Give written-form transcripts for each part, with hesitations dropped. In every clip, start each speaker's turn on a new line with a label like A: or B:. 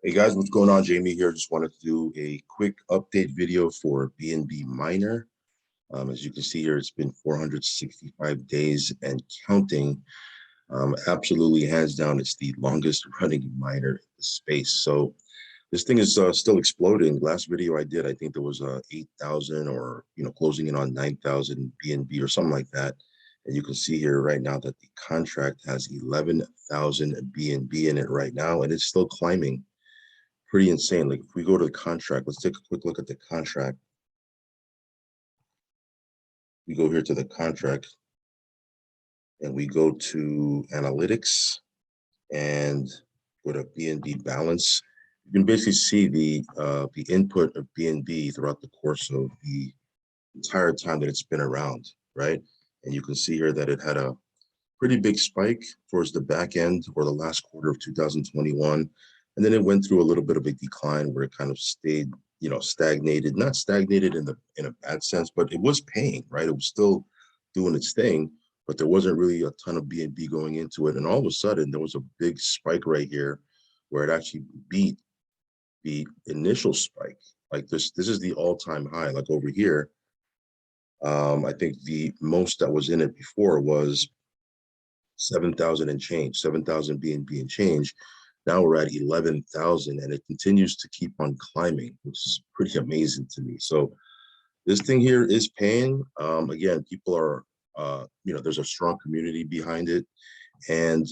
A: Hey guys, what's going on? Jamie here. Just wanted to do a quick update video for BNB Miner. As you can see here, it's been 465 days and counting. Absolutely, hands down, it's the longest running miner in the space. So this thing is still exploding. Last video I did, I think there was 8,000 or closing in on 9,000 BNB or something like that. And you can see here right now that the contract has 11,000 BNB in it right now, and it's still climbing. Pretty insane. Like if we go to the contract, let's take a quick look at the contract. We go here to the contract and we go to analytics and go to BNB balance. You can basically see the input of BNB throughout the course of the entire time that it's been around, right? And you can see here that it had a pretty big spike towards the back end or the last quarter of 2021. And then it went through a little bit of a decline where it kind of stayed, stagnated, not stagnated in a bad sense, but it was paying, right? It was still doing its thing, but there wasn't really a ton of BNB going into it. And all of a sudden there was a big spike right here where it actually beat the initial spike. Like this is the all-time high. Like over here, I think the most that was in it before was 7,000 and change, 7,000 BNB and change. Now we're at 11,000 and it continues to keep on climbing, which is pretty amazing to me. So this thing here is paying. Again, people are, there's a strong community behind it. And,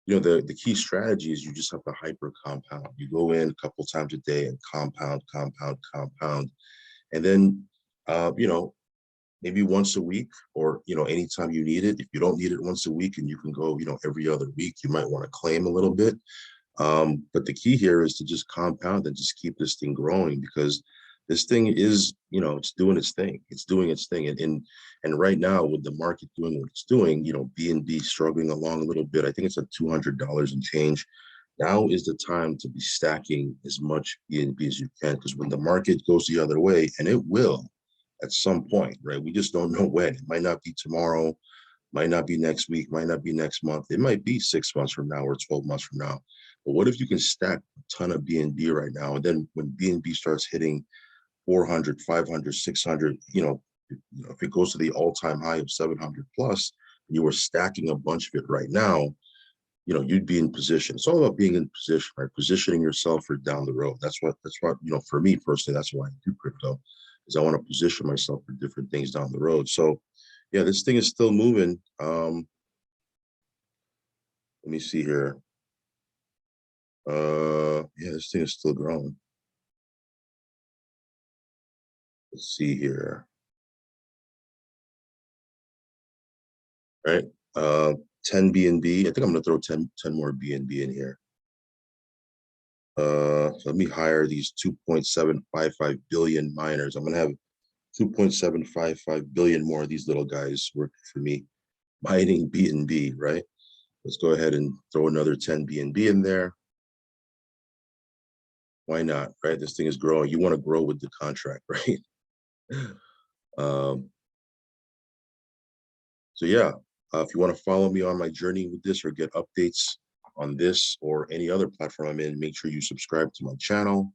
A: the key strategy is you just have to hyper compound. You go in a couple times a day and compound. And then, maybe once a week or, anytime you need it. If you don't need it once a week and you can go, every other week, you might want to claim a little bit. But the key here is to just compound and just keep this thing growing, because this thing is, it's doing its thing. It's doing its thing. And right now with the market doing what it's doing, BNB struggling along a little bit. I think it's at $200 and change. Now is the time to be stacking as much BNB as you can, because when the market goes the other way, and it will at some point, right? We just don't know when. It might not be tomorrow, might not be next week, might not be next month. It might be 6 months from now or 12 months from now. But what if you can stack a ton of BNB right now? And then when BNB starts hitting 400, 500, 600, if it goes to the all-time high of 700 plus, and you were stacking a bunch of it right now, you'd be in position. It's all about being in position, right? Positioning yourself for down the road. That's what, for me personally, that's why I do crypto, is I want to position myself for different things down the road. So yeah, this thing is still moving. Let me see here. Yeah, this thing is still growing. Let's see here. Right. 10 BNB. I think I'm gonna throw 10 more BNB in here. So let me hire these 2.755 billion miners. I'm gonna have 2.755 billion more of these little guys working for me, mining BNB, right? Let's go ahead and throw another 10 BNB in there. Why not, right? This thing is growing. You want to grow with the contract, right? So yeah, if you want to follow me on my journey with this or get updates on this or any other platform I'm in, make sure you subscribe to my channel.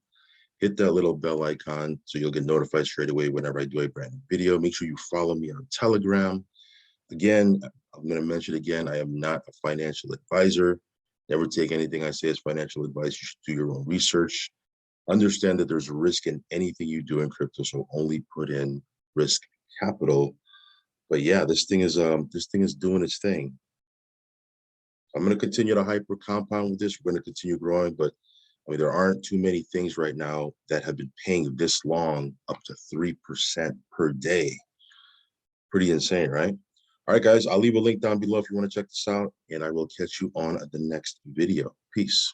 A: Hit that little bell icon so you'll get notified straight away whenever I do a brand new video. Make sure you follow me on Telegram. Again, I'm going to mention again, I am not a financial advisor. Never take anything I say as financial advice. You should do your own research. Understand that there's risk in anything you do in crypto, so only put in risk capital. But yeah, this thing is doing its thing. I'm going to continue to hyper compound with this. We're going to continue growing, but I mean, there aren't too many things right now that have been paying this long, up to 3% per day. Pretty insane, right? All right, guys, I'll leave a link down below if you want to check this out, and I will catch you on the next video. Peace.